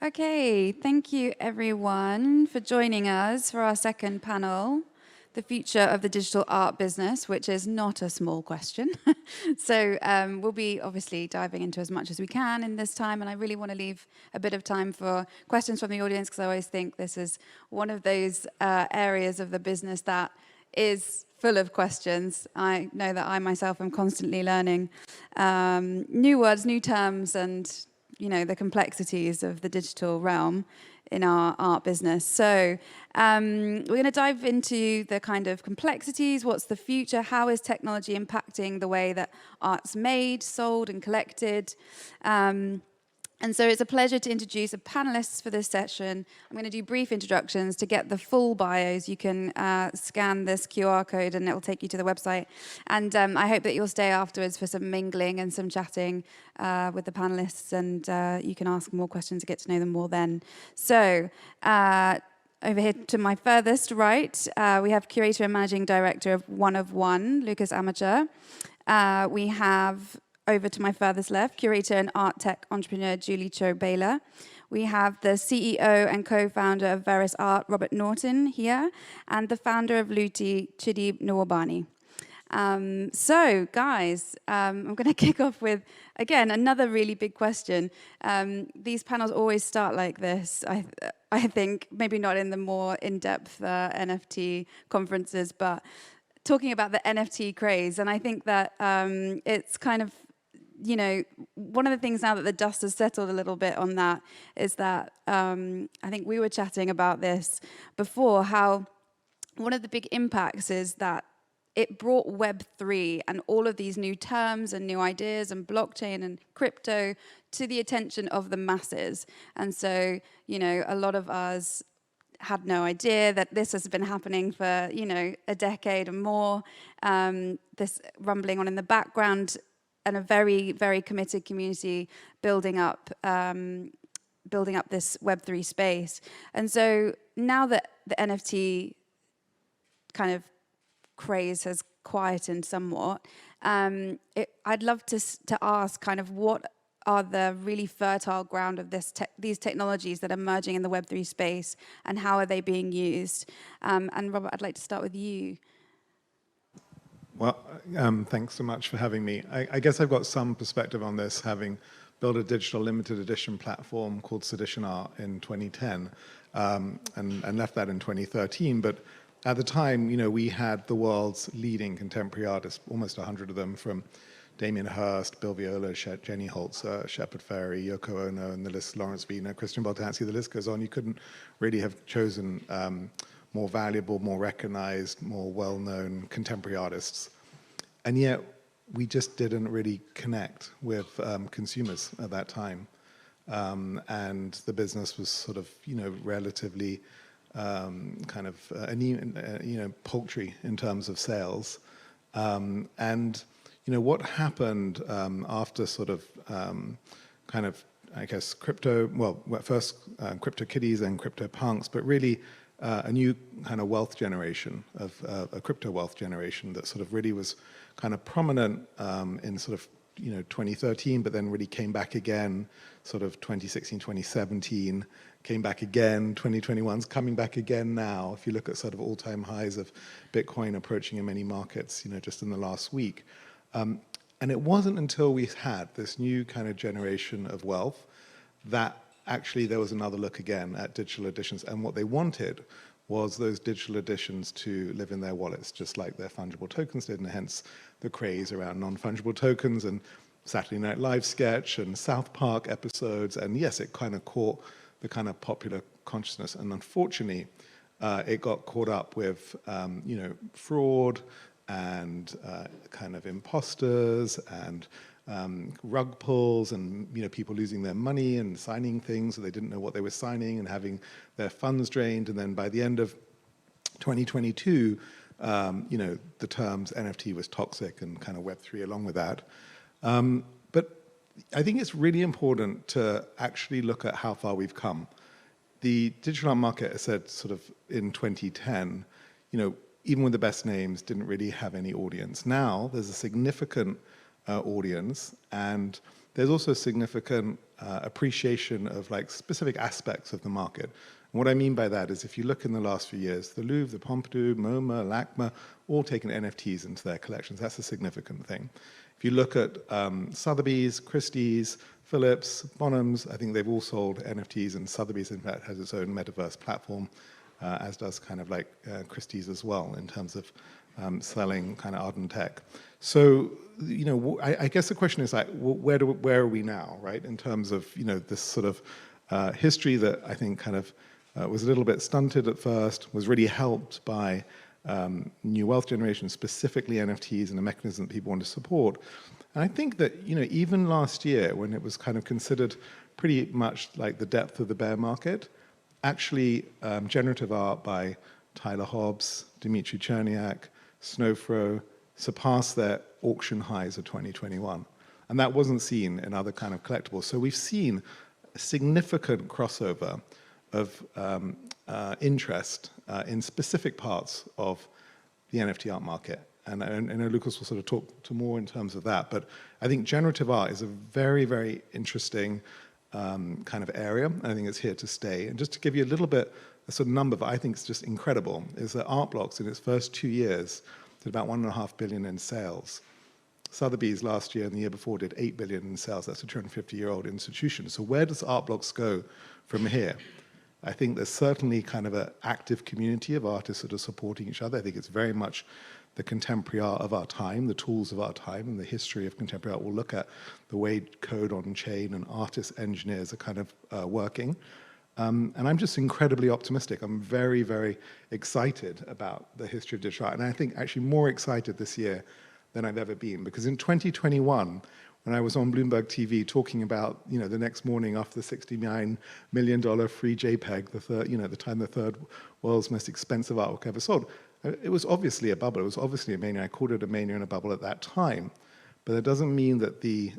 Okay, thank you everyone for joining us for our second panel, the future of the digital art business, which is not a small question. So we'll be obviously diving into as much as we can in this time, and I really want to leave a bit of time for questions from the audience, because I always think this is one of those areas of the business that is full of questions. I know that I myself am constantly learning new words, new terms, and the complexities of the digital realm in our art business. So we're going to dive into the kind of complexities. What's the future? How is technology impacting the way that art's made, sold, and collected? And so it's a pleasure to introduce the panelists for this session. I'm going to do brief introductions. To get the full bios, you can scan this QR code and it will take you to the website. And I hope that you'll stay afterwards for some mingling and some chatting with the panelists, and you can ask more questions to get to know them more then. So over here to my furthest right, we have Curator and Managing Director of One of One, Lukas Amacher. We have over to my furthest left, Curator and ArtTech entrepreneur Juli. We have the CEO and co-founder of Verisart, Robert Norton, here, and the founder of Looty, Chidi Nwaubani. So, guys, I'm going to kick off with, again, another really big question. These panels always start like this. I think, maybe not in the more in-depth NFT conferences, but talking about the NFT craze. And I think that it's kind of, one of the things now that the dust has settled a little bit on that is that I think we were chatting about this before, how one of the big impacts is that it brought Web3 and all of these new terms and new ideas and blockchain and crypto to the attention of the masses. And so, a lot of us had no idea that this has been happening for, a decade or more, this rumbling on in the background, and a very, very committed community building up this Web3 space. And so now that the NFT kind of craze has quietened somewhat, I'd love to ask kind of what are the really fertile ground of these technologies that are emerging in the Web3 space, and how are they being used? And Robert, I'd like to start with you. Well, thanks so much for having me. I guess I've got some perspective on this, having built a digital limited edition platform called Sedition Art in 2010, and left that in 2013. But at the time, we had the world's leading contemporary artists, almost 100 of them, from Damien Hirst, Bill Viola, Jenny Holzer, Shepard Fairey, Yoko Ono, and the list, Lawrence Wiener, Christian Boltanski, the list goes on. You couldn't really have chosen more valuable, more recognized, more well-known contemporary artists. And yet, we just didn't really connect with consumers at that time. And the business was sort of, relatively kind of, paltry in terms of sales. And, what happened after sort of kind of, I guess, crypto, well, first crypto kitties and crypto punks, but really a new kind of wealth generation, of a crypto wealth generation that sort of really was kind of prominent in sort of 2013, but then really came back again, sort of 2016, 2017, came back again, 2021's coming back again now. If you look at sort of all-time highs of Bitcoin approaching in many markets, just in the last week. And it wasn't until we had this new kind of generation of wealth that actually there was another look again at digital editions, and what they wanted was those digital editions to live in their wallets, just like their fungible tokens did, and hence the craze around non-fungible tokens and Saturday Night Live sketch and South Park episodes. And yes, it kind of caught the kind of popular consciousness, and unfortunately, it got caught up with fraud and kind of imposters and rug pulls, and people losing their money and signing things so they didn't know what they were signing, and having their funds drained. And then by the end of 2022, the terms NFT was toxic, and kind of Web3 along with that. But I think it's really important to actually look at how far we've come. The digital art market, I said, sort of in 2010, even with the best names, didn't really have any audience. Now there's a significant audience, and there's also significant appreciation of like specific aspects of the market. And what I mean by that is if you look in the last few years, the Louvre, the Pompidou, MoMA, LACMA, all taken NFTs into their collections. That's a significant thing. If you look at Sotheby's, Christie's, Phillips, Bonhams, I think they've all sold NFTs, and Sotheby's, in fact, has its own metaverse platform, as does kind of like Christie's as well, in terms of selling kind of art and tech. So, you know, I guess the question is like, where are we now, right? In terms of, you know, this sort of history that I think kind of was a little bit stunted at first, was really helped by new wealth generation, specifically NFTs and a mechanism that people want to support. And I think that, you know, even last year when it was kind of considered pretty much like the depth of the bear market, actually generative art by Tyler Hobbs, Dmitry Cherniak, Snowfro surpassed their auction highs of 2021. And that wasn't seen in other kind of collectibles. So we've seen a significant crossover of interest in specific parts of the NFT art market. And I know Lukas will sort of talk to more in terms of that, but I think generative art is a very, very interesting kind of area, and I think it's here to stay. And just to give you a little bit, a sort of number that I think is just incredible, is that Art Blocks in its first 2 years did about $1.5 billion in sales. Sotheby's last year and the year before did $8 billion in sales. That's a 250-year-old institution. So where does Art Blocks go from here? I think there's certainly kind of an active community of artists that are supporting each other. I think it's very much the contemporary art of our time, the tools of our time, and the history of contemporary art. We'll look at the way code on chain and artists, engineers are kind of working. And I'm just incredibly optimistic. I'm very, very excited about the history of digital art. And I think actually more excited this year than I've ever been. Because in 2021, when I was on Bloomberg TV talking about, you know, the next morning after the $69 million free JPEG, the third, you know, the time the third world's most expensive artwork ever sold, it was obviously a bubble. It was obviously a mania. I called it a mania and a bubble at that time. But it doesn't mean that the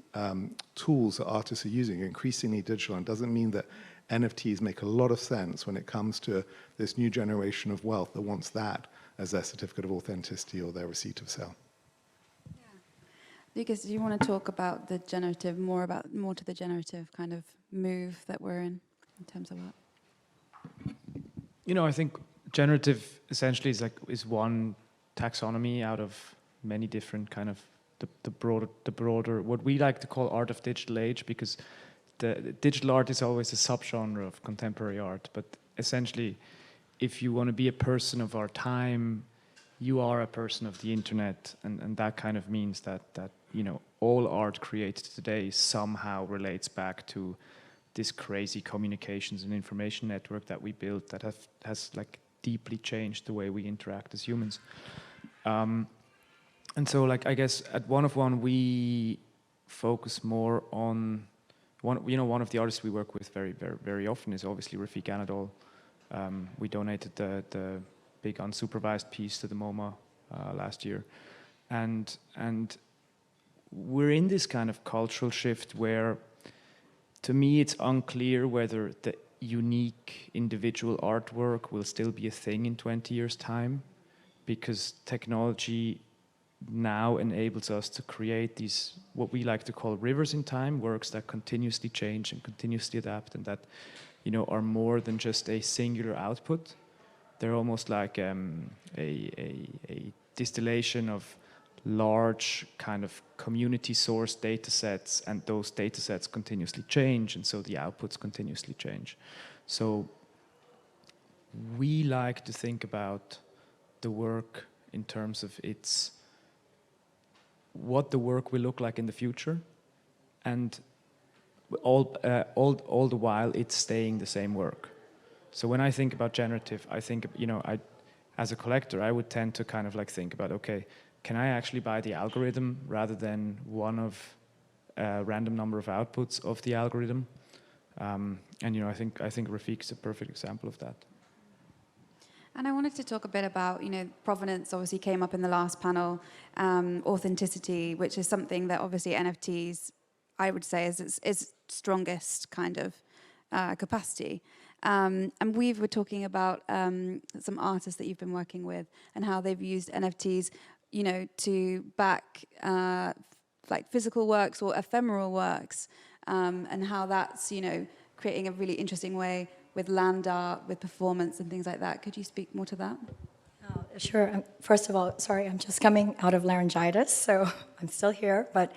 tools that artists are using are increasingly digital, and doesn't mean that NFTs make a lot of sense when it comes to this new generation of wealth that wants that as their certificate of authenticity or their receipt of sale. Yeah. Lukas, do you want to talk about the generative, more to the generative kind of move that we're in terms of what? You know, I think generative essentially is one taxonomy out of many different kind of the broader what we like to call art of digital age, because the digital art is always a subgenre of contemporary art. But essentially, if you want to be a person of our time, you are a person of the internet, and that kind of means that you know, all art created today somehow relates back to this crazy communications and information network that we built that has like deeply changed the way we interact as humans. And so, like, I guess at One of One we focus more on one of the artists we work with very often is obviously Rafik Anadol. We donated the big unsupervised piece to the MoMA last year, and we're in this kind of cultural shift where, to me, it's unclear whether the unique individual artwork will still be a thing in 20 years' time, because technology now enables us to create these, what we like to call rivers in time, works that continuously change and continuously adapt, and that, you know, are more than just a singular output. They're almost like a distillation of large kind of community source data sets, and those data sets continuously change, and so the outputs continuously change. So we like to think about the work in terms of what the work will look like in the future, and all the while it's staying the same work. So when I think about generative, I think, you know, as a collector, I would tend to kind of like think about, okay, can I actually buy the algorithm rather than one of a random number of outputs of the algorithm? And you know, I think Rafik is a perfect example of that. And I wanted to talk a bit about, you know, provenance obviously came up in the last panel, authenticity, which is something that obviously NFTs, I would say, is its strongest kind of capacity. And we were talking about some artists that you've been working with and how they've used NFTs, you know, to back like physical works or ephemeral works, and how that's, creating a really interesting way with land art, with performance and things like that. Could you speak more to that? Sure. First of all, sorry, I'm just coming out of laryngitis, so I'm still here. But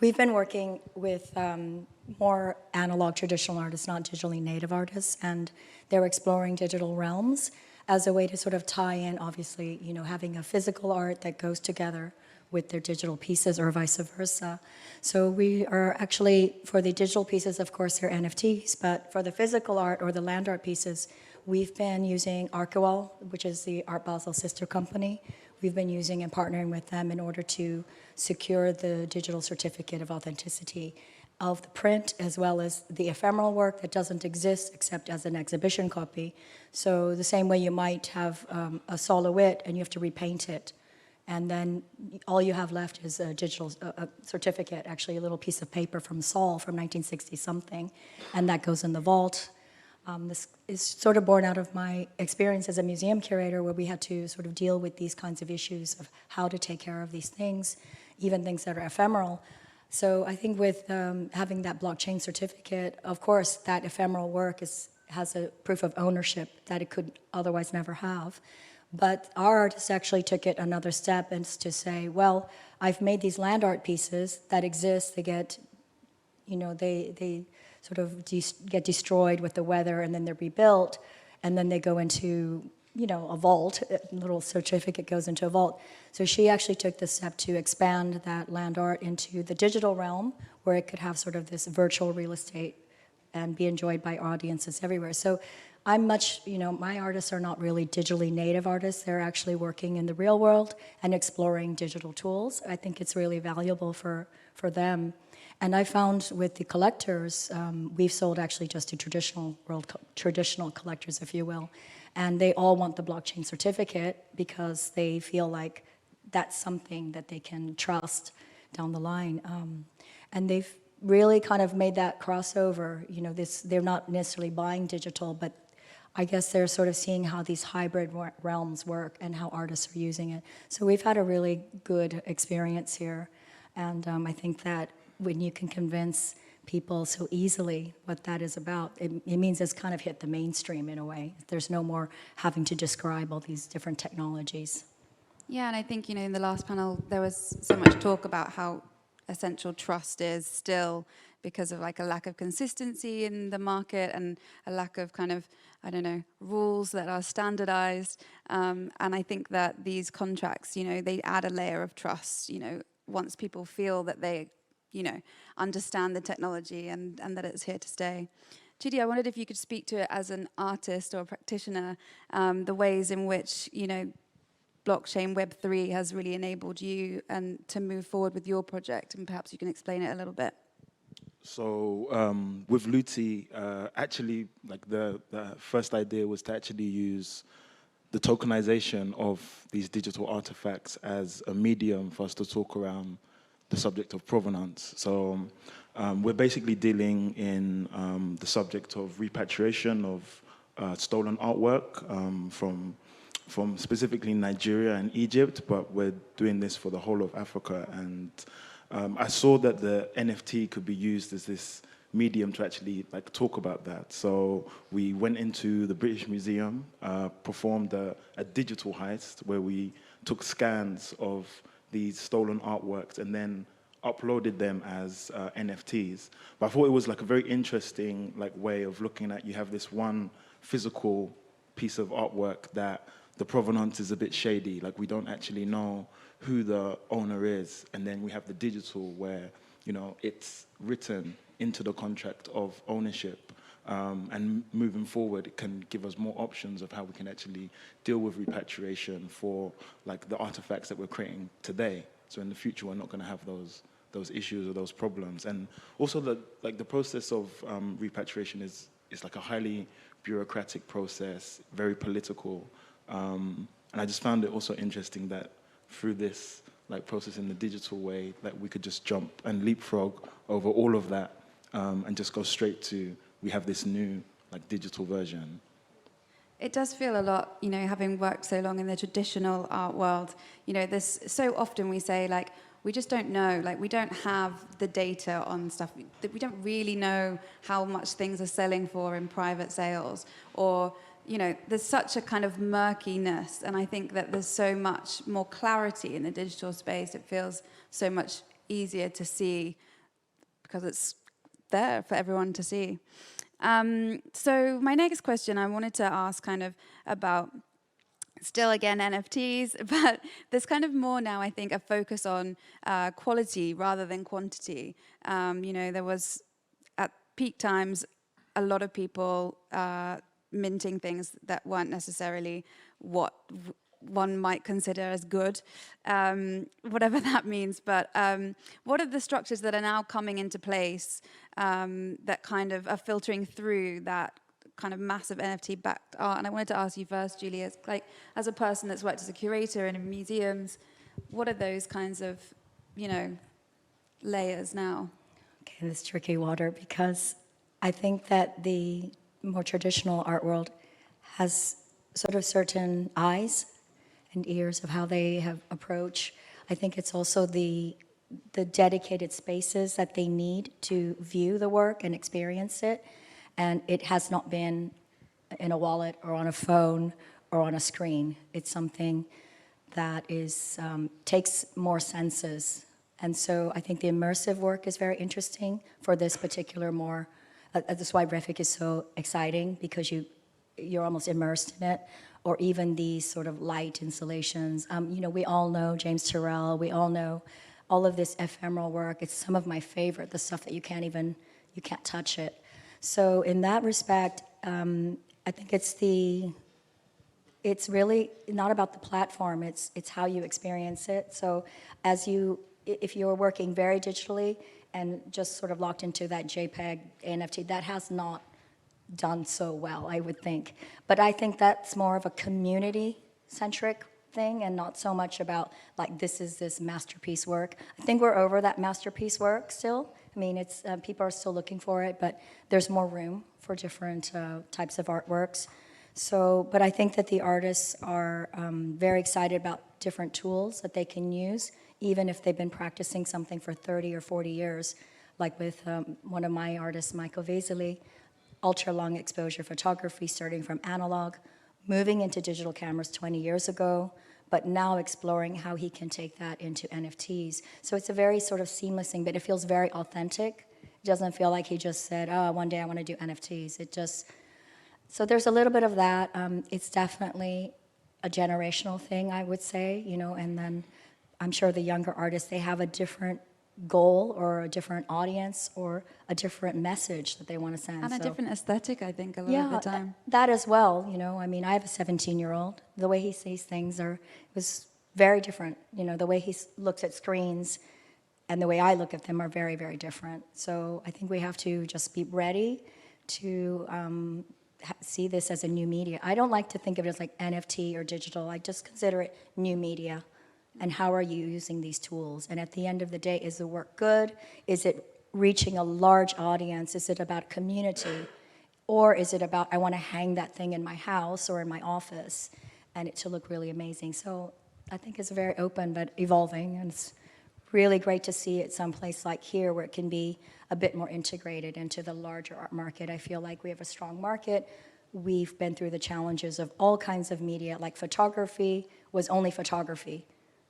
we've been working with more analog traditional artists, not digitally native artists, and they're exploring digital realms as a way to sort of tie in, obviously, having a physical art that goes together with their digital pieces or vice versa. So we are actually, for the digital pieces, of course, they're NFTs, but for the physical art or the land art pieces, we've been using Archewell, which is the Art Basel sister company. We've been using and partnering with them in order to secure the digital certificate of authenticity of the print, as well as the ephemeral work that doesn't exist except as an exhibition copy. So the same way you might have a soloist and you have to repaint it, and then all you have left is a digital certificate, actually a little piece of paper from Saul from 1960-something, and that goes in the vault. This is sort of born out of my experience as a museum curator, where we had to sort of deal with these kinds of issues of how to take care of these things, even things that are ephemeral. So I think with having that blockchain certificate, of course, that ephemeral work has a proof of ownership that it could otherwise never have. But our artists actually took it another step, and to say, well, I've made these land art pieces that exist. They get, they sort of get destroyed with the weather, and then they're rebuilt, and then they go into, a vault. A little certificate goes into a vault. So she actually took the step to expand that land art into the digital realm, where it could have sort of this virtual real estate and be enjoyed by audiences everywhere. So I'm my artists are not really digitally native artists. They're actually working in the real world and exploring digital tools. I think it's really valuable for them. And I found with the collectors, we've sold actually just to traditional collectors, if you will, and they all want the blockchain certificate because they feel like that's something that they can trust down the line. And they've really kind of made that crossover. They're not necessarily buying digital, but I guess they're sort of seeing how these hybrid realms work and how artists are using it. So we've had a really good experience here, and I think that when you can convince people so easily what that is about, it means it's kind of hit the mainstream in a way. There's no more having to describe all these different technologies. Yeah, and I think, in the last panel, there was so much talk about how essential trust is still because of like a lack of consistency in the market and a lack of kind of, rules that are standardized. And I think that these contracts, they add a layer of trust, once people feel that they understand the technology and that it's here to stay. Chidi, I wondered if you could speak to it as an artist or a practitioner, the ways in which, blockchain Web3 has really enabled you and to move forward with your project, and perhaps you can explain it a little bit. So with Looty, actually, like the first idea was to actually use the tokenization of these digital artifacts as a medium for us to talk around the subject of provenance. So we're basically dealing in the subject of repatriation of stolen artwork from specifically Nigeria and Egypt, but we're doing this for the whole of Africa. And I saw that the NFT could be used as this medium to actually talk about that. So we went into the British Museum, performed a digital heist where we took scans of these stolen artworks and then uploaded them as NFTs. But I thought it was a very interesting way of looking at, you have this one physical piece of artwork that the provenance is a bit shady, we don't actually know who the owner is, and then we have the digital where it's written into the contract of ownership, and moving forward it can give us more options of how we can actually deal with repatriation for the artifacts that we're creating today. So in the future we're not going to have those issues or those problems. And also the process of repatriation is a highly bureaucratic process, very political. And I just found it also interesting that through this process in the digital way, we could just jump and leapfrog over all of that, and just go straight to, we have this new digital version. It does feel a lot, having worked so long in the traditional art world, there's so often we say we just don't know. Like, we don't have the data on stuff. We don't really know how much things are selling for in private sales, or, you know, there's such a kind of murkiness, and I think that there's so much more clarity in the digital space. It feels so much easier to see because it's there for everyone to see. So my next question, I wanted to ask kind of about, still again NFTs, but there's kind of more now, I think, a focus on quality rather than quantity. You know, there was at peak times a lot of people minting things that weren't necessarily what one might consider as good, whatever that means. But what are the structures that are now coming into place that kind of are filtering through that kind of massive NFT-backed art? And I wanted to ask you first, Juli, as a person that's worked as a curator and in museums, what are those kinds of, you know, layers now? Okay, this tricky water, because I think that the more traditional art world has sort of certain eyes and ears of how they have approach. I think it's also the dedicated spaces that they need to view the work and experience it. And it has not been in a wallet or on a phone or on a screen. It's something that is takes more senses. And so I think the immersive work is very interesting for this particular more, that's why Geographic is so exciting, because you're almost immersed in it. Or even these sort of light installations. You know, we all know James Turrell, we all know all of this ephemeral work. It's some of my favorite, the stuff that you can't touch it. So in that respect, I think it's really not about the platform, it's how you experience it. So if you're working very digitally and just sort of locked into that JPEG NFT, that has not done so well, I would think. But I think that's more of a community-centric thing and not so much about, like, this masterpiece work. I think we're over that masterpiece work still. I mean, it's people are still looking for it, but there's more room for different types of artworks. So, but I think that the artists are very excited about different tools that they can use, even if they've been practicing something for 30 or 40 years, like with one of my artists, Michael Vesely, ultra-long exposure photography, starting from analog, moving into digital cameras 20 years ago, but now exploring how he can take that into NFTs. So it's a very sort of seamless thing, but it feels very authentic. It doesn't feel like he just said, oh, one day I want to do NFTs. So there's a little bit of that. It's definitely a generational thing, I would say, you know, and then I'm sure the younger artists, they have a different goal or a different audience or a different message that they want to send. And a different aesthetic, I think, a lot of the time. That as well, you know. I mean, I have a 17-year-old. The way he sees things was very different. You know, the way he looks at screens and the way I look at them are very, very different. So I think we have to just be ready to see this as a new media. I don't like to think of it as like NFT or digital. I just consider it new media. And how are you using these tools? And at the end of the day, is the work good? Is it reaching a large audience? Is it about community? Or is it about, I want to hang that thing in my house or in my office and it to look really amazing? So I think it's very open but evolving, and it's really great to see it someplace like here where it can be a bit more integrated into the larger art market. I feel like we have a strong market. We've been through the challenges of all kinds of media, like photography was only photography.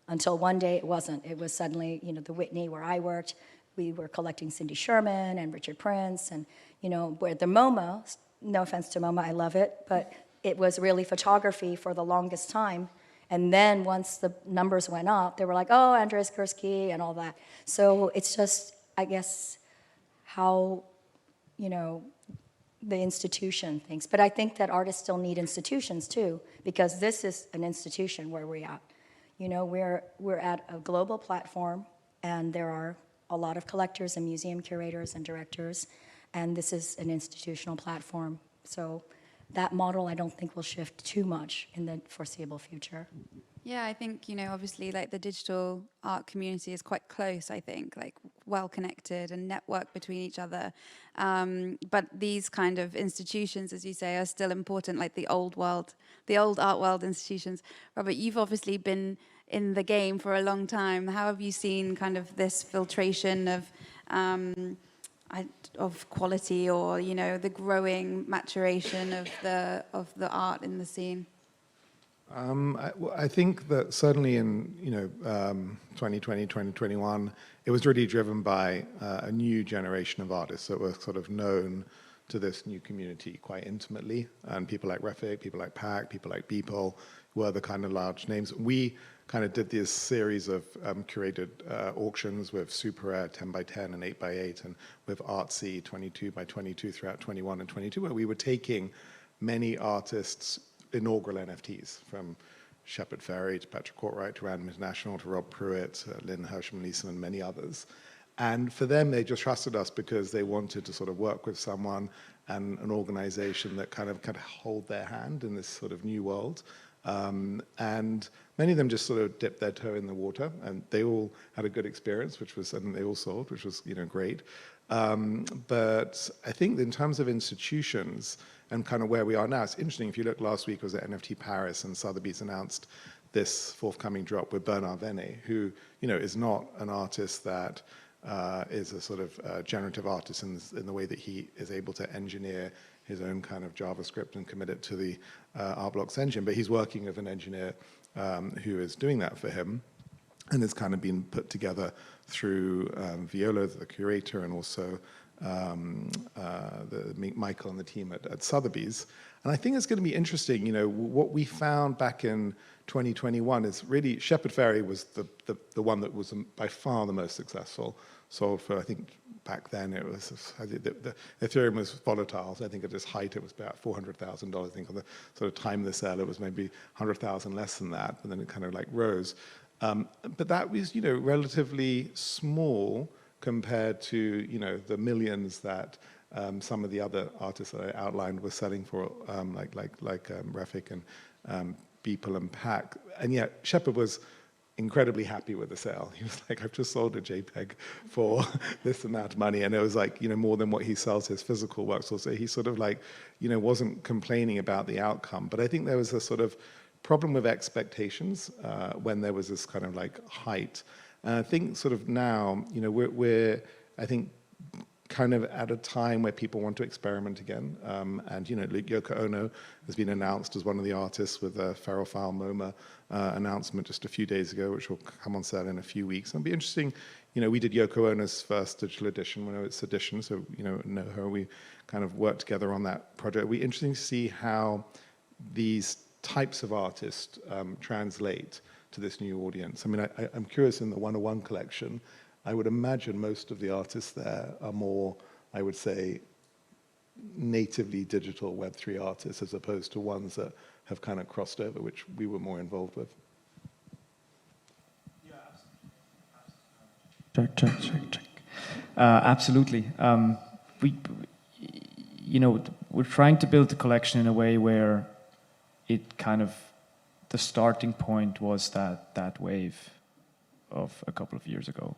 Until one day it wasn't. It was suddenly, you know, the Whitney where I worked, we were collecting Cindy Sherman and Richard Prince, and, you know, where the MoMA, no offense to MoMA, I love it, but it was really photography for the longest time. And then once the numbers went up, they were like, oh, Andreas Gursky and all that. So it's just, I guess, how, you know, the institution thinks. But I think that artists still need institutions too, because this is an institution where we're at. You know, we're at a global platform, and there are a lot of collectors and museum curators and directors, and this is an institutional platform. So that model, I don't think, will shift too much in the foreseeable future. Yeah, I think, you know, obviously, like, the digital art community is quite close, I think, like, well connected and networked between each other. But these kind of institutions, as you say, are still important, like the old art world institutions. Robert, you've obviously been in the game for a long time. How have you seen kind of this filtration of quality, or the growing maturation of the art in the scene? I think that certainly in 2020, 2021, it was really driven by a new generation of artists that were sort of known to this new community quite intimately, and people like Refik, people like Pack, people like Beeple were the kind of large names. We kind of did this series of curated auctions with Super Rare 10 by 10 and 8 by 8, and with Artsy 22 by 22 throughout 21 and 22, where we were taking many artists' inaugural NFTs, from Shepard Fairey to Patrick Courtwright to Random International to Rob Pruitt, Lynn Hersham-Leeson, and many others. And for them, they just trusted us because they wanted to sort of work with someone and an organization that kind of hold their hand in this sort of new world. And many of them just sort of dipped their toe in the water, and they all had a good experience, and they all sold, which was great. But I think in terms of institutions and kind of where we are now, it's interesting. If you look, last week was at NFT Paris, and Sotheby's announced this forthcoming drop with Bernard Venet, who is not an artist that is a sort of generative artist in the way that he is able to engineer his own kind of JavaScript and commit it to the Artblocks engine, but he's working with an engineer who is doing that for him, and it's kind of been put together through Viola, the curator, and also Michael and the team at Sotheby's. And I think it's going to be interesting. What we found back in 2021 is really Shepard Fairey was the one that was by far the most successful. Sold for, I think, back then it was, the Ethereum was volatile. So I think at its height it was about $400,000. I think on the sort of time of the sale it was maybe 100,000 less than that, but then it kind of like rose. But that was, relatively small compared to, the millions that some of the other artists that I outlined were selling for, like Refik and Beeple and Pack. And yet Shepard was incredibly happy with the sale. He was like, I've just sold a JPEG for this amount of money. And it was like, more than what he sells his physical works. So he sort of like, wasn't complaining about the outcome. But I think there was a sort of problem with expectations when there was this kind of like height. And I think sort of now, we're I think, kind of at a time where people want to experiment again. And, Yoko Ono has been announced as one of the artists with a Ferrophile MoMA announcement just a few days ago, which will come on sale in a few weeks. And it'll be interesting. We did Yoko Ono's first digital edition, when it's edition, so, know her. We kind of worked together on that project. It'll be interesting to see how these types of artists translate to this new audience. I mean, I'm curious, in the 101 collection, I would imagine most of the artists there are more, I would say, natively digital Web3 artists, as opposed to ones that have kind of crossed over, which we were more involved with. Yeah, absolutely. Check. Absolutely. We're trying to build the collection in a way where it kind of, the starting point was that wave of a couple of years ago.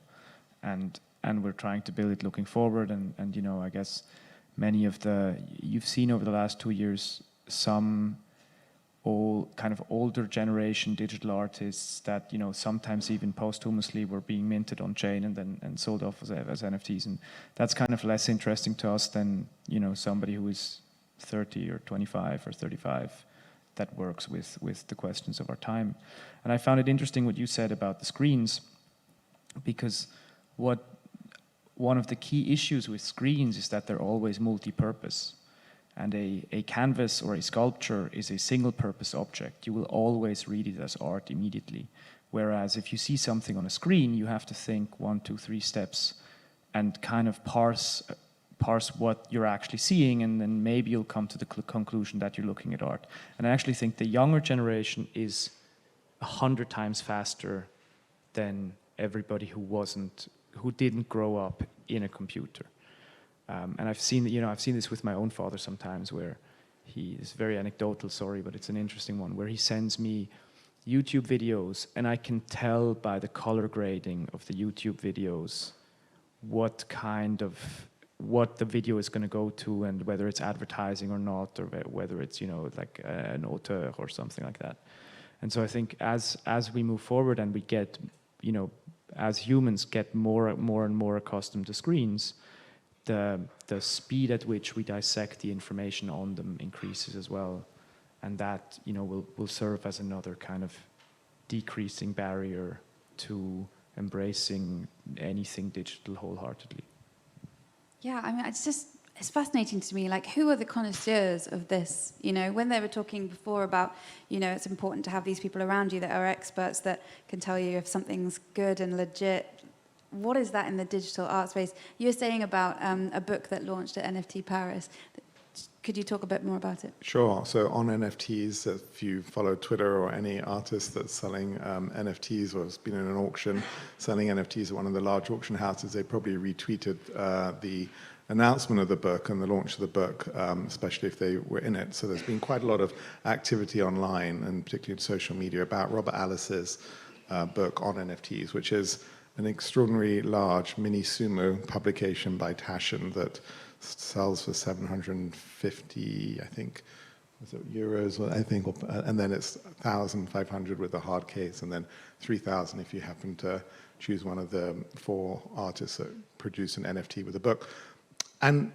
And we're trying to build it looking forward, and I guess many of you've seen over the last 2 years some kind of older generation digital artists that sometimes even posthumously were being minted on chain and sold off as NFTs, and that's kind of less interesting to us than somebody who is 30 or 25 or 35 that works with the questions of our time. And I found it interesting what you said about the screens, because one of the key issues with screens is that they're always multi-purpose, and a canvas or a sculpture is a single-purpose object. You will always read it as art immediately, whereas if you see something on a screen, you have to think 1, 2, 3 steps and kind of parse what you're actually seeing, and then maybe you'll come to the conclusion that you're looking at art. And I actually think the younger generation is 100 times faster than everybody who didn't grow up in a computer. And I've seen this with my own father sometimes, where he is very anecdotal, sorry, but it's an interesting one, where he sends me YouTube videos, and I can tell by the color grading of the YouTube videos what the video is going to go to, and whether it's advertising or not, or whether it's like an auteur or something like that. And so I think as we move forward and we get, as humans get more and more accustomed to screens, the speed at which we dissect the information on them increases as well. And that, will serve as another kind of decreasing barrier to embracing anything digital wholeheartedly. Yeah, I mean, it's fascinating to me, like, who are the connoisseurs of this? When they were talking before about, it's important to have these people around you that are experts that can tell you if something's good and legit. What is that in the digital art space? You were saying about a book that launched at NFT Paris. Could you talk a bit more about it? Sure. So on NFTs, if you follow Twitter or any artist that's selling NFTs or has been in an auction selling NFTs at one of the large auction houses, they probably retweeted the announcement of the book and the launch of the book, especially if they were in it. So there's been quite a lot of activity online and particularly in social media about Robert Alice's book on NFTs, which is an extraordinarily large mini sumo publication by Taschen that sells for 750, I think, was it euros? I think, and then it's 1,500 with the hard case, and then 3,000 if you happen to choose one of the 4 artists that produce an NFT with a book. And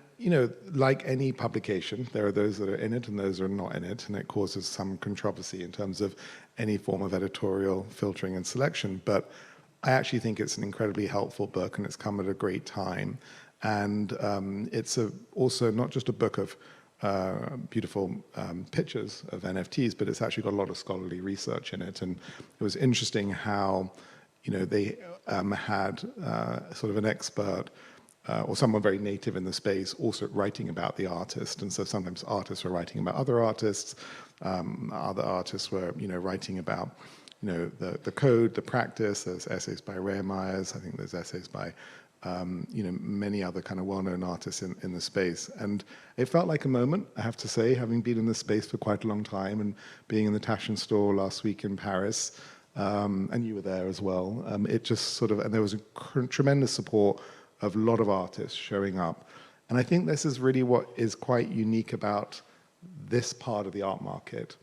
like any publication, there are those that are in it and those that are not in it, and it causes some controversy in terms of any form of editorial filtering and selection. But I actually think it's an incredibly helpful book, and it's come at a great time. And it's also not just a book of beautiful pictures of NFTs, but it's actually got a lot of scholarly research in it. And it was interesting how, they had sort of an expert or someone very native in the space also writing about the artist. And so sometimes artists were writing about other artists were, writing about, the code, the practice. There's essays by Ray Myers. I think there's essays by many other kind of well-known artists in the space. And it felt like a moment, I have to say, having been in this space for quite a long time and being in the Taschen store last week in Paris, and you were there as well. It just sort of, and there was a tremendous support of a lot of artists showing up. And I think this is really what is quite unique about this part of the art market,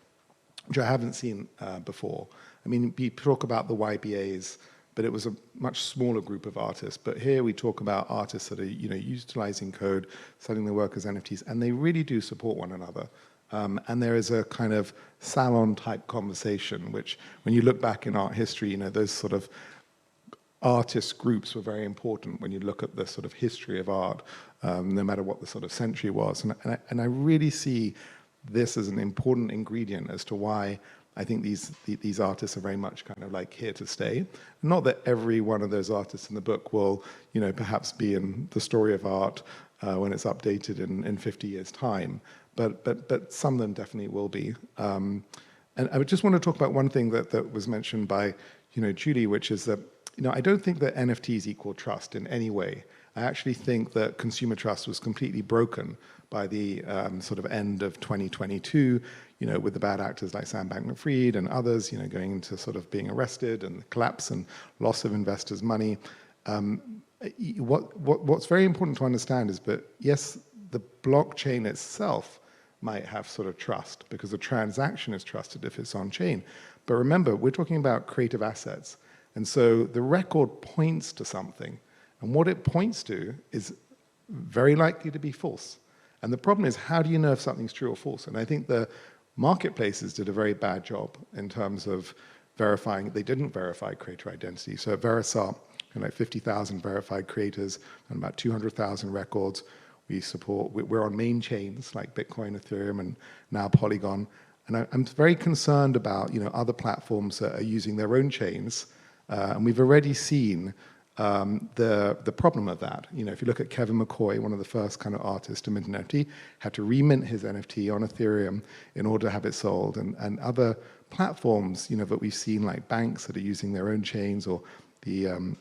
which I haven't seen before. I mean, we talk about the YBAs, but it was a much smaller group of artists. But here we talk about artists that are, utilizing code, selling their work as NFTs, and they really do support one another. And there is a kind of salon-type conversation, which, when you look back in art history, those sort of artist groups were very important when you look at the sort of history of art, no matter what the sort of century was. And I really see this as an important ingredient as to why I think these artists are very much kind of like here to stay. Not that every one of those artists in the book will, perhaps be in the story of art when it's updated in 50 years' time, but some of them definitely will be. And I would just want to talk about one thing that was mentioned by, Julie, which is that, I don't think that NFTs equal trust in any way. I actually think that consumer trust was completely broken by the sort of end of 2022, with the bad actors like Sam Bankman-Fried and others, going into sort of being arrested and collapse and loss of investors' money. What's very important to understand is that, yes, the blockchain itself might have sort of trust because the transaction is trusted if it's on chain. But remember, we're talking about creative assets. And so the record points to something. And what it points to is very likely to be false. And the problem is, how do you know if something's true or false? And I think the marketplaces did a very bad job in terms of verifying. They didn't verify creator identity. So at Verisart, like 50,000 verified creators and about 200,000 records. We're on main chains like Bitcoin, Ethereum, and now Polygon. And I'm very concerned about other platforms that are using their own chains. And we've already seen the problem of that. If you look at Kevin McCoy, one of the first kind of artists to mint an NFT, had to remint his NFT on Ethereum in order to have it sold. And other platforms, that we've seen, like banks that are using their own chains, or the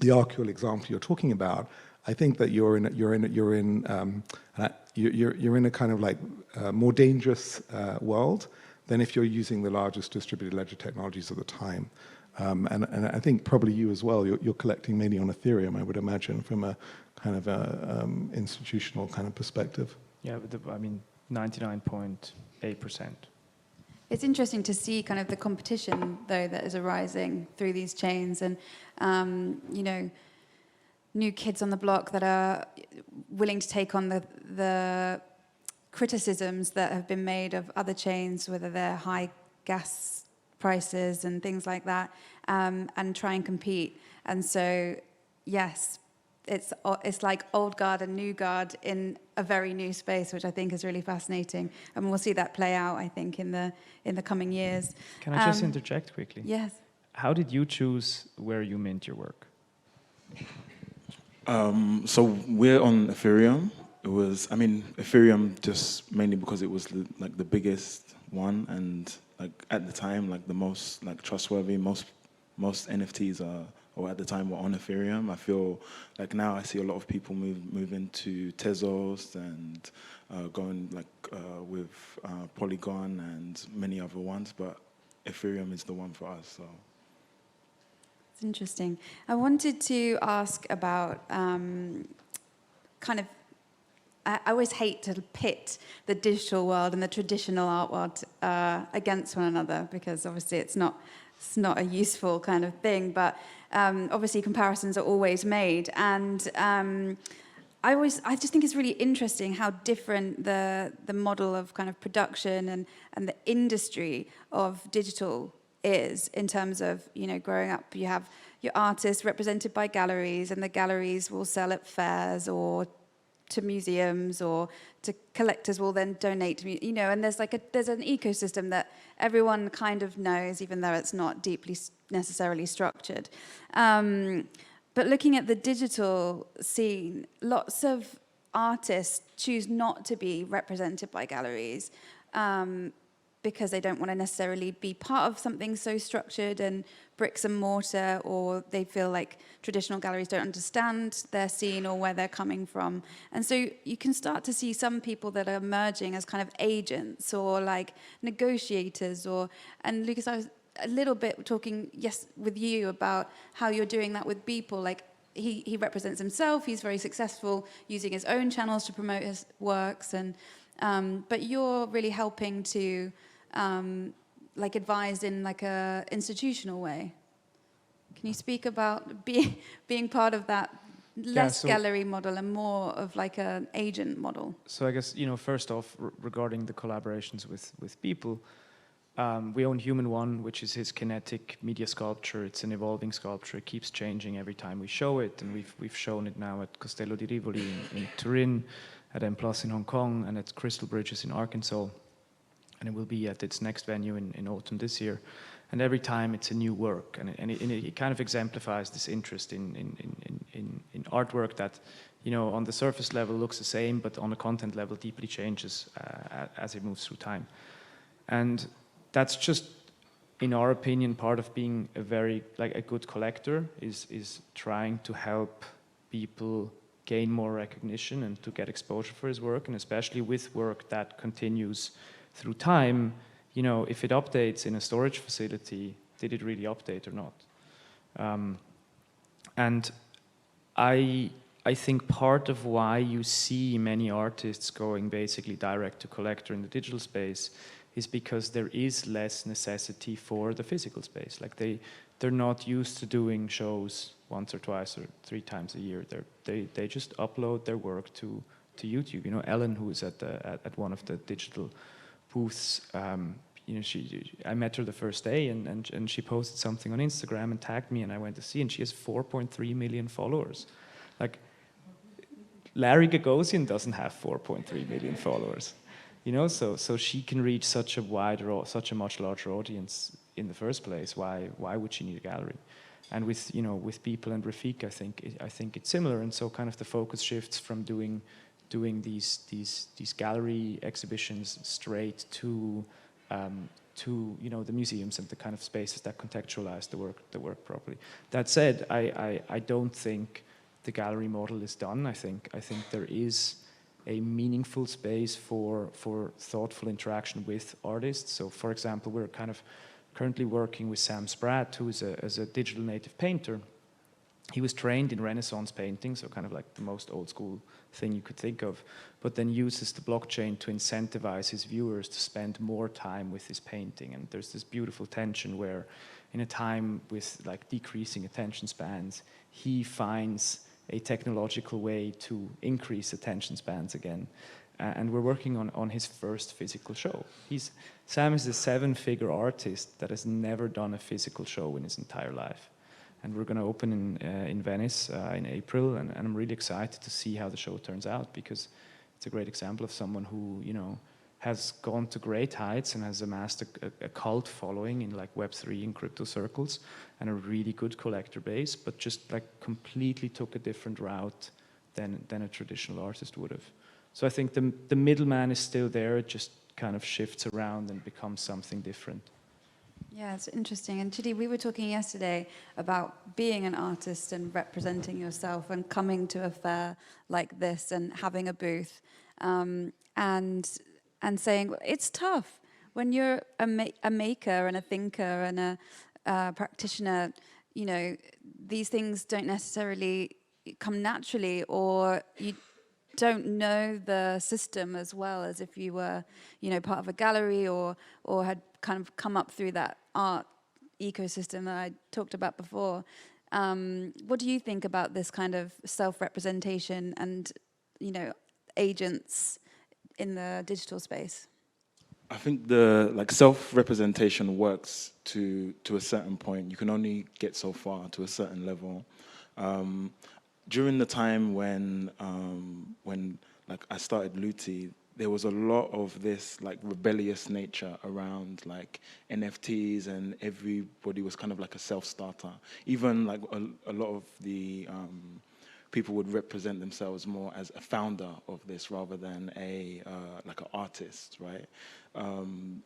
Arcueil example you're talking about, I think that you're in a kind of like more dangerous world than if you're using the largest distributed ledger technologies at the time. And I think probably you as well, you're collecting mainly on Ethereum, I would imagine, from a kind of institutional kind of perspective. Yeah, 99.8%. It's interesting to see kind of the competition, though, that is arising through these chains, and you know, new kids on the block that are willing to take on the criticisms that have been made of other chains, whether they're high gas prices and things like that, and try and compete. And so, yes, it's like old guard and new guard in a very new space, which I think is really fascinating, and we'll see that play out, I think, in the coming years. Can I just interject quickly? Yes. How did you choose where you mint your work? So we're on Ethereum. It was, I mean, Ethereum just mainly because it was like the biggest one, and like at the time, like the most like trustworthy. Most NFTs are, or at the time, were on Ethereum. I feel like now I see a lot of people move into Tezos and going like with Polygon and many other ones, but Ethereum is the one for us. So. It's interesting. I wanted to ask about kind of, I always hate to pit the digital world and the traditional art world against one another, because obviously it's not a useful kind of thing, but obviously comparisons are always made. And I just think it's really interesting how different the model of kind of production and the industry of digital is, in terms of, you know, growing up, you have your artists represented by galleries, and the galleries will sell at fairs or to museums, or to collectors will then donate to, you know, and there's an ecosystem that everyone kind of knows, even though it's not deeply necessarily structured. But looking at the digital scene, lots of artists choose not to be represented by galleries, because they don't want to necessarily be part of something so structured and bricks and mortar, or they feel like traditional galleries don't understand their scene or where they're coming from. And so you can start to see some people that are emerging as kind of agents or like negotiators, and Lukas, I was a little bit talking with you about how you're doing that with people. Like he represents himself, he's very successful using his own channels to promote his works, and but you're really helping to like advise in like a institutional way. Can you speak about being part of that less gallery model and more of like an agent model? So I guess, you know, first off, regarding the collaborations with people, we own Human One, which is his kinetic media sculpture. It's an evolving sculpture. It keeps changing every time we show it, and we've shown it now at Castello di Rivoli in Turin, at M+ in Hong Kong, and at Crystal Bridges in Arkansas. And it will be at its next venue in autumn this year. And every time it's a new work, and it kind of exemplifies this interest in artwork that, you know, on the surface level looks the same, but on a content level deeply changes as it moves through time. And that's just, in our opinion, part of being a good collector is trying to help people gain more recognition and to get exposure for his work, and especially with work that continues through time. You know, if it updates in a storage facility, did it really update or not? And I think part of why you see many artists going basically direct to collector in the digital space is because there is less necessity for the physical space. Like they're not used to doing shows once or twice or 3 times a year. They just upload their work to YouTube. You know, Ellen, who is at one of the digital booths, you know, I met her the first day, and she posted something on Instagram and tagged me, and I went to see, and she has 4.3 million followers. Like, Larry Gagosian doesn't have 4.3 million followers, you know. So she can reach such a much larger audience in the first place. Why would she need a gallery? And with people and Rafik, I think it's similar, and so kind of the focus shifts from doing these gallery exhibitions straight to the museums and the kind of spaces that contextualize the work properly. That said, I don't think the gallery model is done. I think there is a meaningful space for thoughtful interaction with artists. So, for example, we're kind of currently working with Sam Spratt, who is a digital native painter, he was trained in Renaissance painting, so kind of like the most old school thing you could think of, but then uses the blockchain to incentivize his viewers to spend more time with his painting. And there's this beautiful tension where in a time with like decreasing attention spans, he finds a technological way to increase attention spans again. And we're working on his first physical show. Sam is a 7-figure artist that has never done a physical show in his entire life. And we're going to open in Venice in April, and I'm really excited to see how the show turns out, because it's a great example of someone who, you know, has gone to great heights and has amassed a cult following in like Web3 and crypto circles, and a really good collector base, but just like completely took a different route than a traditional artist would have. So I think the middleman is still there, it just kind of shifts around and becomes something different. Yeah, it's interesting. And Chidi, we were talking yesterday about being an artist and representing yourself and coming to a fair like this and having a booth, and saying it's tough when you're a maker and a thinker and a practitioner. You know, these things don't necessarily come naturally, or you don't know the system as well as if you were, you know, part of a gallery or had kind of come up through that art ecosystem that I talked about before. What do you think about this kind of self-representation and, you know, agents in the digital space? I think the self-representation works to a certain point. You can only get so far to a certain level. During the time when I started Looty, there was a lot of this like rebellious nature around like NFTs, and everybody was kind of like a self-starter. Even like a lot of the people would represent themselves more as a founder of this rather than like an artist, right?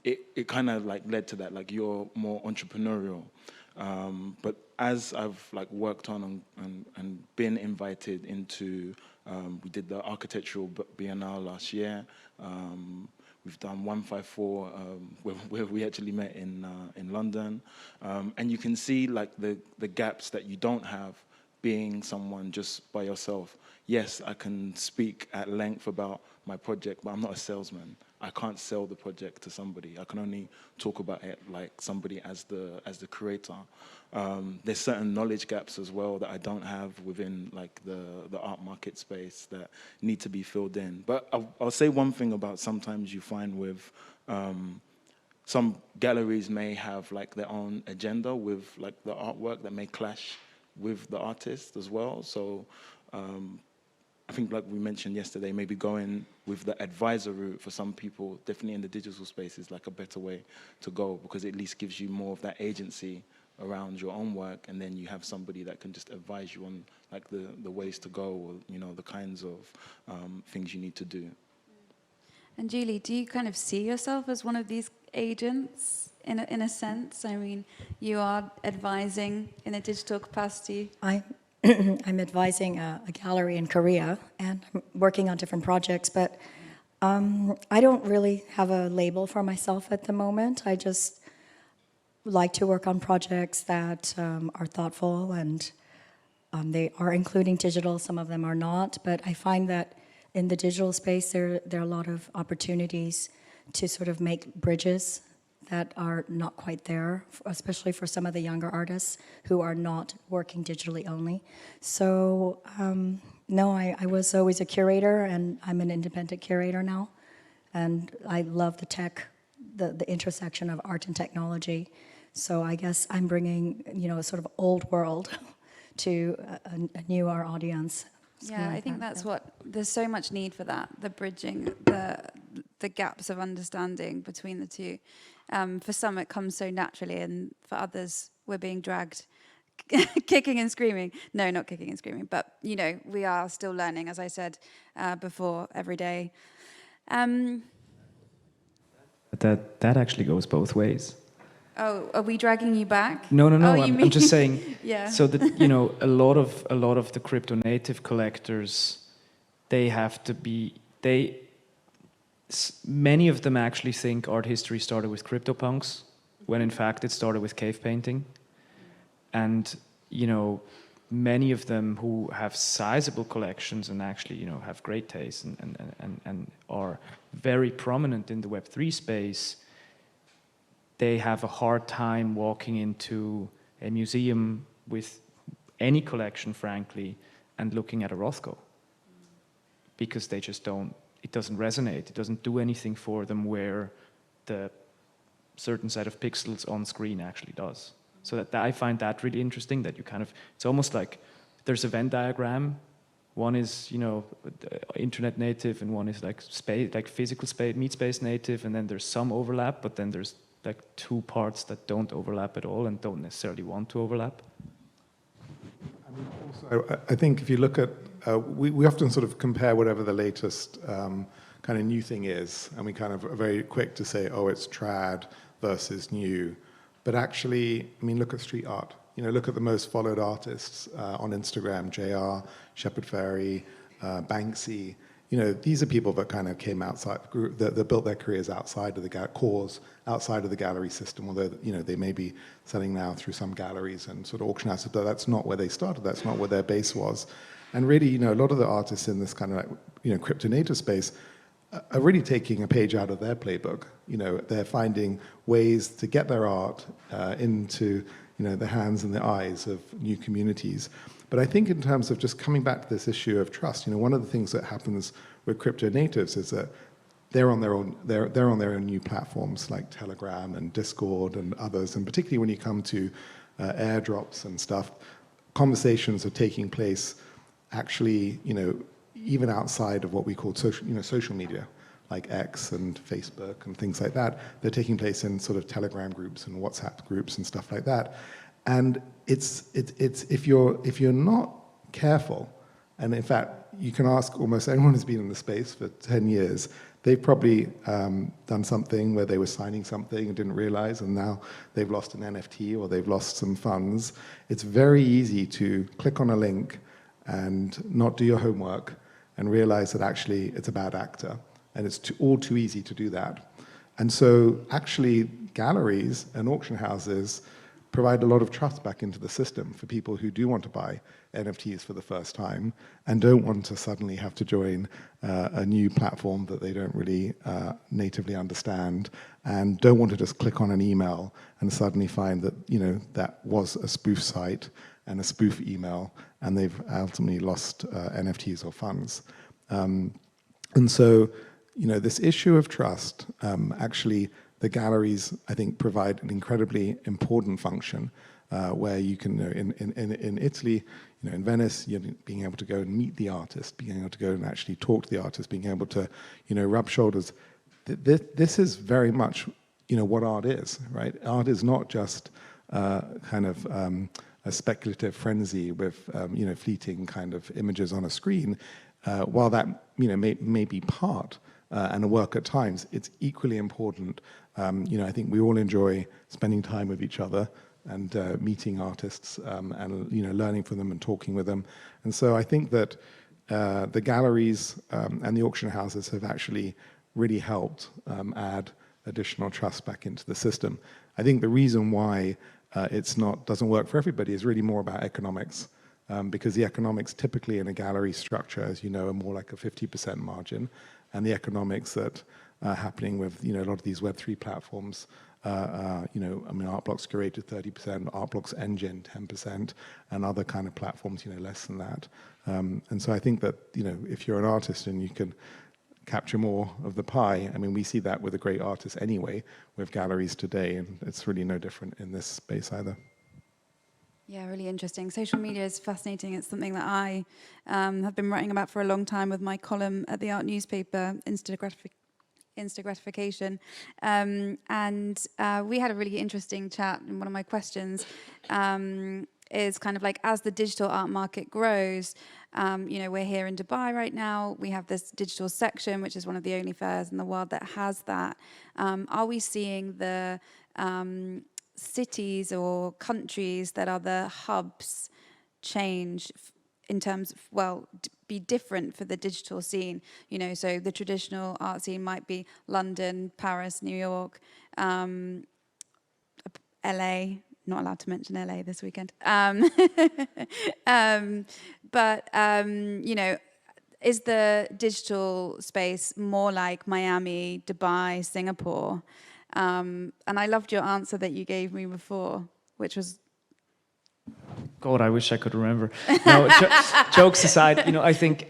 It kind of like led to that, like you're more entrepreneurial. But as I've like worked on and been invited into, we did the architectural biennale last year. We've done 154 where we actually met in London, and you can see like the gaps that you don't have being someone just by yourself. Yes, I can speak at length about my project, but I'm not a salesman. I can't sell the project to somebody. I can only talk about it like somebody as the creator. There's certain knowledge gaps as well that I don't have within like the art market space that need to be filled in. But I'll say one thing about sometimes you find with some galleries may have like their own agenda with like the artwork that may clash with the artist as well. So I think like we mentioned yesterday, maybe going with the advisor route for some people, definitely in the digital space, is like a better way to go, because it at least gives you more of that agency around your own work, and then you have somebody that can just advise you on like the ways to go, or you know, the kinds of things you need to do. And Juli, do you kind of see yourself as one of these agents in a sense? I mean, you are advising in a digital capacity. I'm advising a gallery in Korea, and I'm working on different projects, but I don't really have a label for myself at the moment. I just like to work on projects that are thoughtful, and they are including digital, some of them are not, but I find that in the digital space there are a lot of opportunities to sort of make bridges that are not quite there, especially for some of the younger artists who are not working digitally only. So no, I was always a curator, and I'm an independent curator now, and I love the tech, the intersection of art and technology. So I guess I'm bringing, you know, a sort of old world to a newer audience. Yeah, I think that's what, there's so much need for that, the bridging, the gaps of understanding between the two. For some it comes so naturally, and for others we're being dragged kicking and screaming. No, not kicking and screaming, but you know, we are still learning, as I said before, every day. That actually goes both ways. Oh, are we dragging you back? No. Oh, I'm just saying. Yeah. So that, you know, a lot of the crypto native collectors, they have to be many of them actually think art history started with CryptoPunks, when in fact it started with cave painting. And you know, many of them who have sizable collections and actually, you know, have great taste and are very prominent in the Web3 space, they have a hard time walking into a museum with any collection, frankly, and looking at a Rothko, because they just don't, it doesn't resonate, it doesn't do anything for them where the certain set of pixels on screen actually does. So that I find that really interesting, that you kind of, it's almost like there's a Venn diagram. One is, you know, internet native, and one is like space, like physical space, meet space native, and then there's some overlap, but then there's like two parts that don't overlap at all and don't necessarily want to overlap. I mean, also, I think if you look at, we often sort of compare whatever the latest kind of new thing is, and we kind of are very quick to say, oh, it's trad versus new. But actually, I mean, look at street art. You know, look at the most followed artists on Instagram, JR, Shepard Fairey, Banksy. You know, these are people that kind of came outside, that built their careers outside of the cause, outside of the gallery system, although, you know, they may be selling now through some galleries and sort of auction houses, but that's not where they started, that's not where their base was. And really, you know, a lot of the artists in this kind of like, you know, crypto native space are really taking a page out of their playbook. You know, they're finding ways to get their art into, you know, the hands and the eyes of new communities. But I think in terms of just coming back to this issue of trust, you know, one of the things that happens with crypto natives is that they're on their own, they're on their own new platforms like Telegram and Discord and others, and particularly when you come to airdrops and stuff, conversations are taking place actually, you know, even outside of what we call social, you know, social media, like X and Facebook and things like that. They're taking place in sort of Telegram groups and WhatsApp groups and stuff like that. And it's if you're not careful, and in fact, you can ask almost anyone who's been in the space for 10 years, they've probably done something where they were signing something and didn't realize, and now they've lost an NFT or they've lost some funds. It's very easy to click on a link and not do your homework and realize that actually it's a bad actor. And it's all too easy to do that. And so actually galleries and auction houses provide a lot of trust back into the system for people who do want to buy NFTs for the first time and don't want to suddenly have to join a new platform that they don't really natively understand, and don't want to just click on an email and suddenly find that, you know, that was a spoof site and a spoof email, and they've ultimately lost NFTs or funds. And so, you know, this issue of trust, actually, the galleries, I think, provide an incredibly important function where you can, you know, in Italy, you know, in Venice, you're being able to go and meet the artist, being able to go and actually talk to the artist, being able to, you know, rub shoulders. This is very much, you know, what art is, right? Art is not just kind of a speculative frenzy with, you know, fleeting kind of images on a screen. While that, you know, may be part and a work at times, it's equally important. You know, I think we all enjoy spending time with each other and meeting artists and, you know, learning from them and talking with them. And so I think that the galleries and the auction houses have actually really helped add additional trust back into the system. I think the reason why doesn't work for everybody is really more about economics. Because the economics typically in a gallery structure, as you know, are more like a 50% margin, and the economics that are happening with, you know, a lot of these Web3 platforms, you know, I mean, Artblock's Curator 30%, Artblock's Engine 10%, and other kind of platforms, you know, less than that. And so I think that, you know, if you're an artist and you can capture more of the pie, I mean, we see that with a great artist anyway, with galleries today, and it's really no different in this space either. Yeah, really interesting. Social media is fascinating. It's something that I have been writing about for a long time with my column at the art newspaper, Instant Gratification. And we had a really interesting chat, and one of my questions is kind of like, as the digital art market grows, you know, we're here in Dubai right now, we have this digital section, which is one of the only fairs in the world that has that. Are we seeing the cities or countries that are the hubs change in terms of, well, be different for the digital scene? You know, so the traditional art scene might be London, Paris, New York, LA, not allowed to mention LA this weekend. You know, is the digital space more like Miami, Dubai, Singapore? And I loved your answer that you gave me before, which was, God, I wish I could remember. No, jokes aside, you know, I think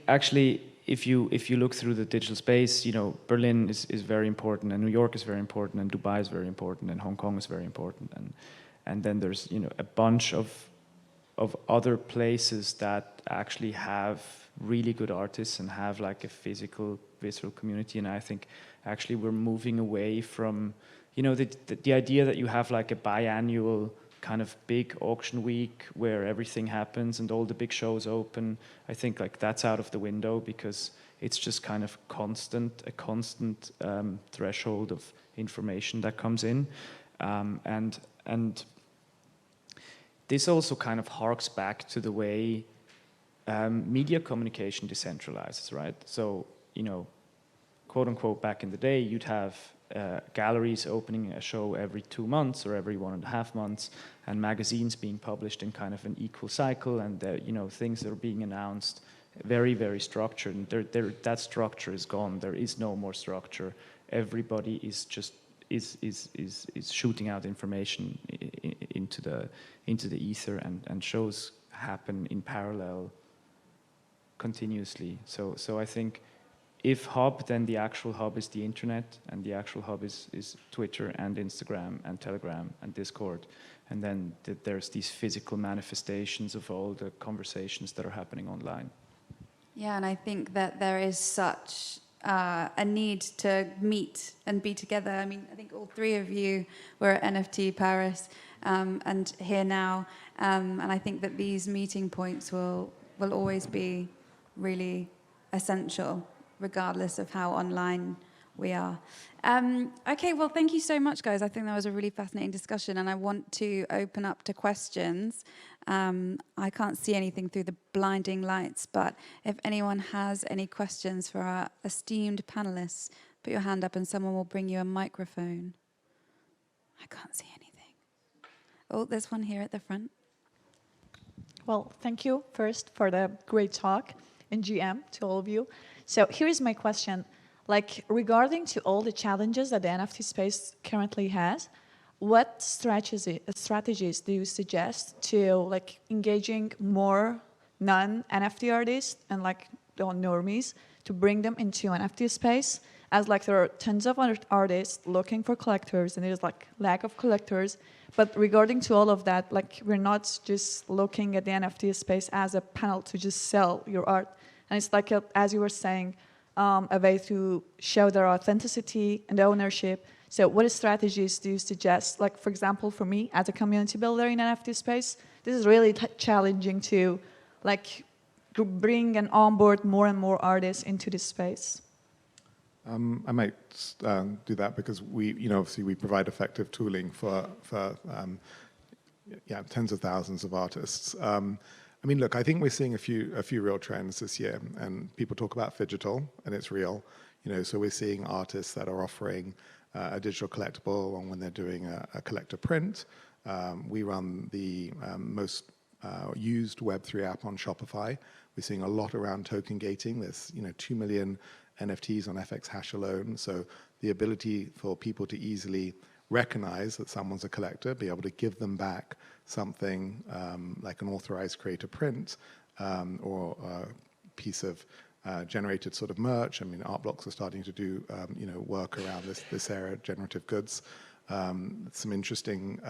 actually, if you look through the digital space, you know, Berlin is very important, and New York is very important, and Dubai is very important, and Hong Kong is very important, and then there's, you know, a bunch of other places that actually have really good artists and have like a physical, visceral community. And I think actually we're moving away from, you know, the idea that you have like a biannual kind of big auction week where everything happens and all the big shows open. I think like that's out of the window, because it's just kind of a constant threshold of information that comes in. And this also kind of harks back to the way media communication decentralizes, right? So, you know, quote unquote, back in the day, you'd have galleries opening a show every 2 months or every 1.5 months, and magazines being published in kind of an equal cycle, and you know, things that are being announced very, very structured. And that structure is gone. There is no more structure. Everybody is just is shooting out information into the ether, and shows happen in parallel continuously. So I think if hub, then the actual hub is the internet, and the actual hub is Twitter and Instagram and Telegram and Discord. And then there's these physical manifestations of all the conversations that are happening online. yeah, and I think that there is such a need to meet and be together. I mean, I think all three of you were at NFT Paris and here now, and I think that these meeting points will always be really essential, regardless of how online we are. Okay, well, thank you so much, guys. I think that was a really fascinating discussion, and I want to open up to questions. I can't see anything through the blinding lights, but if anyone has any questions for our esteemed panelists, put your hand up and someone will bring you a microphone. I can't see anything. Oh, there's one here at the front. Well, thank you first for the great talk, and GM to all of you. So here is my question. Like, regarding to all the challenges that the NFT space currently has, what strategies do you suggest to like engaging more non-NFT artists and like normies to bring them into NFT space? As like there are tons of other artists looking for collectors, and there's like lack of collectors. But regarding to all of that, like we're not just looking at the NFT space as a panel to just sell your art. And it's like, as you were saying, a way to show their authenticity and ownership. So what strategies do you suggest? Like, for example, for me, as a community builder in NFT space, this is really challenging to like bring and onboard more and more artists into this space. I might do that because we, you know, obviously we provide effective tooling for tens of thousands of artists. I mean, look, I think we're seeing a few real trends this year, and people talk about phygital, and it's real. You know, so we're seeing artists that are offering a digital collectible, and when they're doing a collector print. We run the most used Web3 app on Shopify. We're seeing a lot around token gating. There's 2 million NFTs on FX Hash alone. So the ability for people to easily recognize that someone's a collector, be able to give them back something like an authorized creator print or a piece of generated sort of merch. I mean, art blocks are starting to do work around this area, generative goods. Some interesting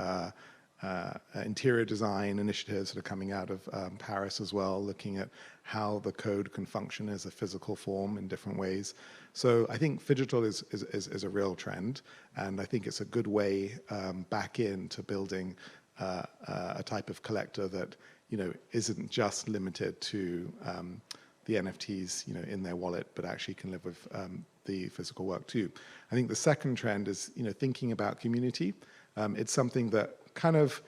interior design initiatives that are coming out of Paris as well, looking at how the code can function as a physical form in different ways. So I think phygital is a real trend, and I think it's a good way back into building a type of collector that isn't just limited to the NFTs in their wallet, but actually can live with the physical work too. I think the second trend is thinking about community. It's something that kind of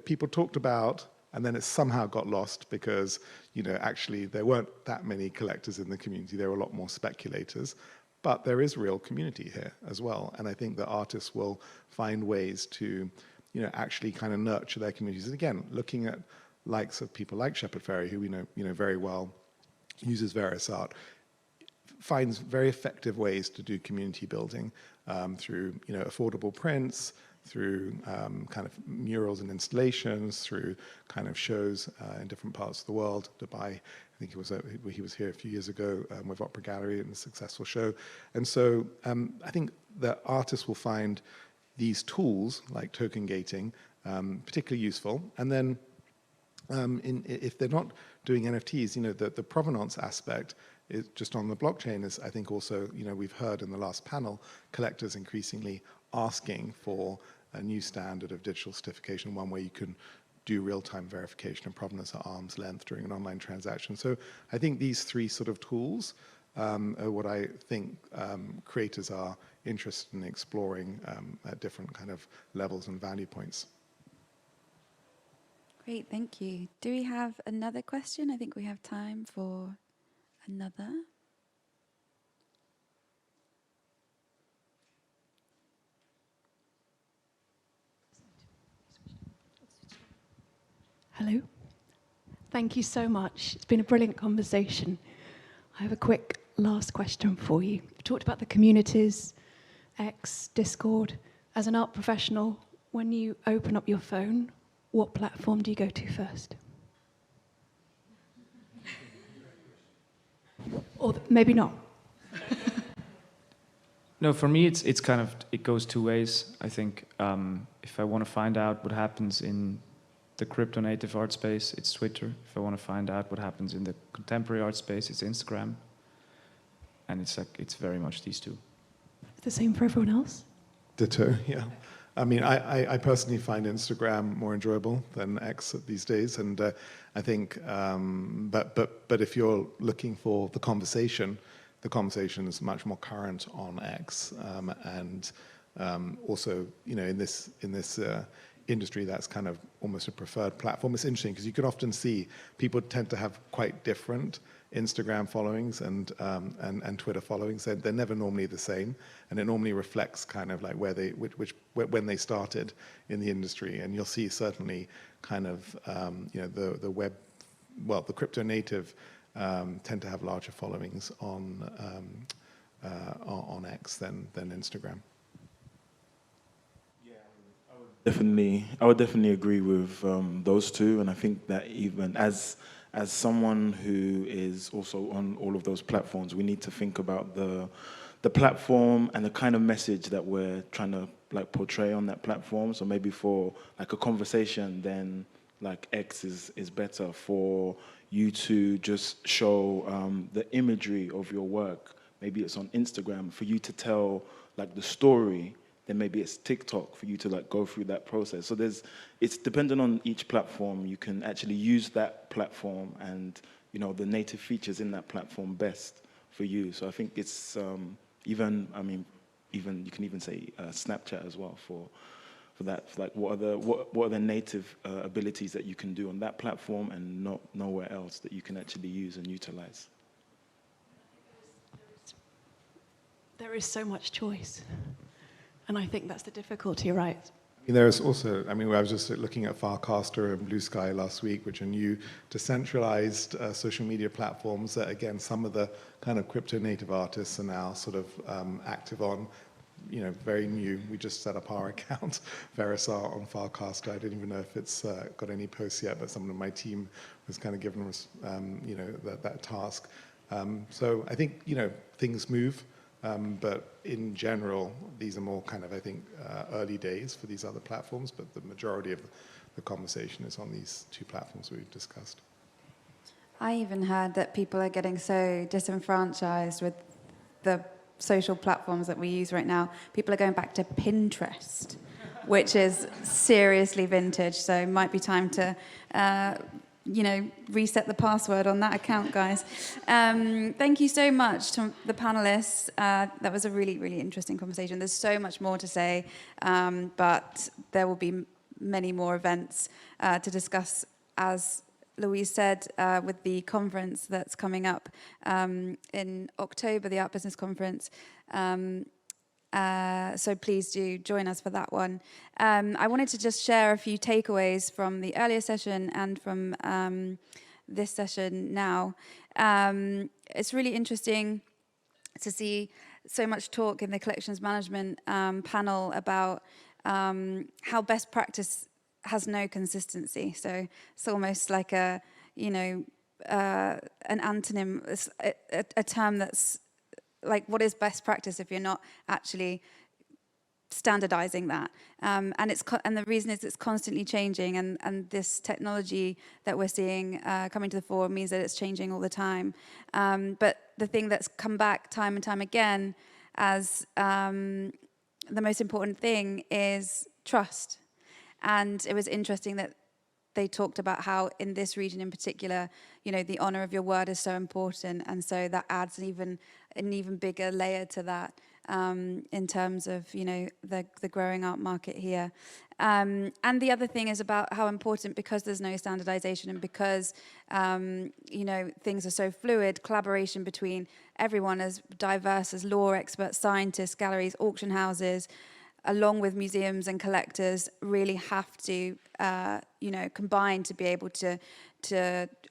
people talked about, and then it somehow got lost because actually there weren't that many collectors in the community. There were a lot more speculators, but there is real community here as well. And I think that artists will find ways to actually kind of nurture their communities. And again, looking at likes of people like Shepard Fairey, who we know very well, uses Verisart, finds very effective ways to do community building through affordable prints, through kind of murals and installations, through kind of shows in different parts of the world. Dubai, I think he was here a few years ago with Opera Gallery in a successful show. And so I think that artists will find these tools like token gating particularly useful. And then if they're not doing NFTs, the provenance aspect is just on the blockchain is, I think also, we've heard in the last panel, collectors increasingly asking for a new standard of digital certification, one where you can do real-time verification of provenance at arm's length during an online transaction. So I think these three sort of tools are what I think creators are interested in exploring at different kind of levels and value points. Great, thank you. Do we have another question? I think we have time for another. Hello. Thank you so much. It's been a brilliant conversation. I have a quick last question for you. You talked about the communities, X, Discord. As an art professional, when you open up your phone, what platform do you go to first? Or maybe not. No, for me, it's kind of, it goes two ways. I think if I want to find out what happens in the crypto native art space, it's Twitter. If I want to find out what happens in the contemporary art space, it's Instagram. And it's very much these two. The same for everyone else? Ditto, yeah. I mean, I personally find Instagram more enjoyable than X these days, and I think, but if you're looking for the conversation is much more current on X, and also, in this industry, that's kind of almost a preferred platform. It's interesting because you can often see people tend to have quite different Instagram followings and Twitter followings. They're never normally the same, and it normally reflects kind of like when they started in the industry. And you'll see certainly kind of the web, well, the crypto native tend to have larger followings on X than Instagram. I would definitely agree with those two, and I think that even as someone who is also on all of those platforms, we need to think about the platform and the kind of message that we're trying to like portray on that platform. So maybe for like a conversation, then like X is better for you to just show the imagery of your work. Maybe it's on Instagram for you to tell like the story. Then maybe it's TikTok for you to like go through that process. So it's dependent on each platform. You can actually use that platform and the native features in that platform best for you. So I think it's even you can even say Snapchat as well for that. For like what are the native abilities that you can do on that platform and not nowhere else that you can actually use and utilize. There is so much choice. And I think that's the difficulty, right? There's also, I was just looking at Farcaster and Blue Sky last week, which are new decentralized social media platforms that, again, some of the kind of crypto native artists are now sort of active on, very new. We just set up our account, Verisart, on Farcaster. I didn't even know if it's got any posts yet, but someone on my team was kind of given us, that task. So I think, things move. But in general, these are more kind of, I think, early days for these other platforms, but the majority of the conversation is on these two platforms we've discussed. I even heard that people are getting so disenfranchised with the social platforms that we use right now. People are going back to Pinterest, which is seriously vintage, so it might be time to reset the password on that account, guys. Thank you so much to the panelists. That was a really, really interesting conversation. There's so much more to say, but there will be many more events to discuss, as Louise said, with the conference that's coming up in October, the Art Business Conference. So please do join us for that one. I wanted to just share a few takeaways from the earlier session and from this session now. It's really interesting to see so much talk in the collections management panel about how best practice has no consistency. So it's almost like a, an antonym, a term that's like, what is best practice if you're not actually standardizing that? And the reason is it's constantly changing, and this technology that we're seeing coming to the fore means that it's changing all the time. But the thing that's come back time and time again as the most important thing is trust. And it was interesting that they talked about how in this region in particular, the honor of your word is so important. And so that adds an even bigger layer to that in terms of, the growing art market here. And the other thing is about how important, because there's no standardization and because, things are so fluid, collaboration between everyone as diverse as law experts, scientists, galleries, auction houses, along with museums and collectors, really have to, combine to be able to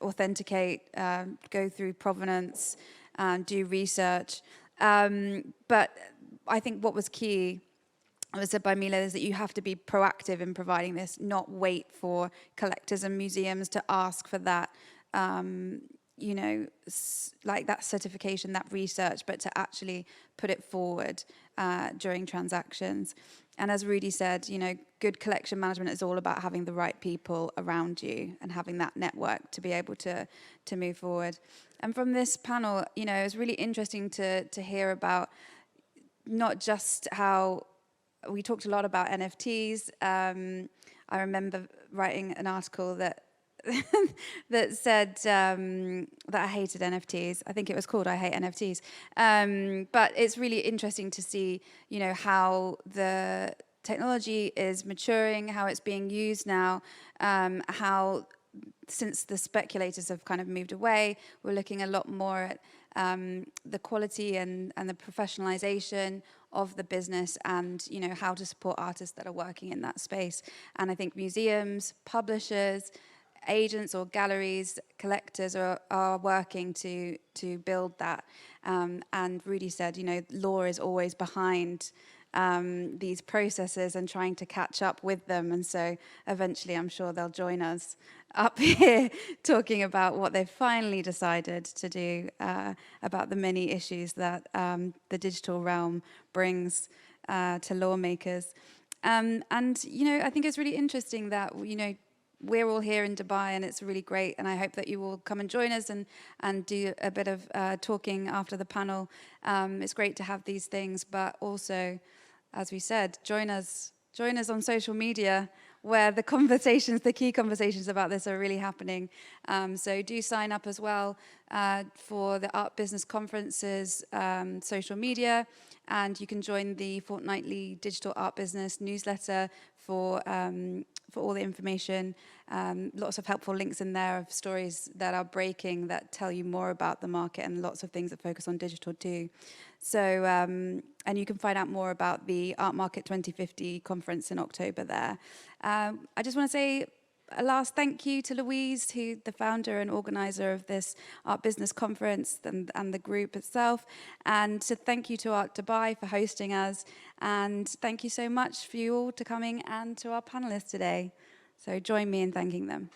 authenticate, go through provenance, do research. But I think what was key, was said by Mila, is that you have to be proactive in providing this, not wait for collectors and museums to ask for that, like that certification, that research, but to actually put it forward during transactions. And as Rudy said, good collection management is all about having the right people around you and having that network to be able to move forward. And from this panel, it was really interesting to hear about not just how we talked a lot about NFTs. I remember writing an article that that said that I hated NFTs. I think it was called I Hate NFTs. But it's really interesting to see, how the technology is maturing, how it's being used now, how since the speculators have kind of moved away, we're looking a lot more at the quality and the professionalization of the business and, how to support artists that are working in that space. And I think museums, publishers, agents or galleries, collectors are working to build that. And Rudy said, law is always behind these processes and trying to catch up with them. And so eventually I'm sure they'll join us up here talking about what they've finally decided to do about the many issues that the digital realm brings to lawmakers. And, I think it's really interesting that, we're all here in Dubai, and it's really great. And I hope that you will come and join us and do a bit of talking after the panel. It's great to have these things, but also, as we said, join us on social media, where the key conversations about this are really happening. So do sign up as well for the Art Business Conference's social media, and you can join the fortnightly Digital Art Business newsletter for all the information. Lots of helpful links in there of stories that are breaking that tell you more about the market, and lots of things that focus on digital too. So, and you can find out more about the Art Market 2050 conference in October there. I just want to say a last thank you to Louise, who's the founder and organizer of this Art Business Conference and the group itself. And to thank you to Art Dubai for hosting us. And thank you so much for you all to coming and to our panelists today. So join me in thanking them.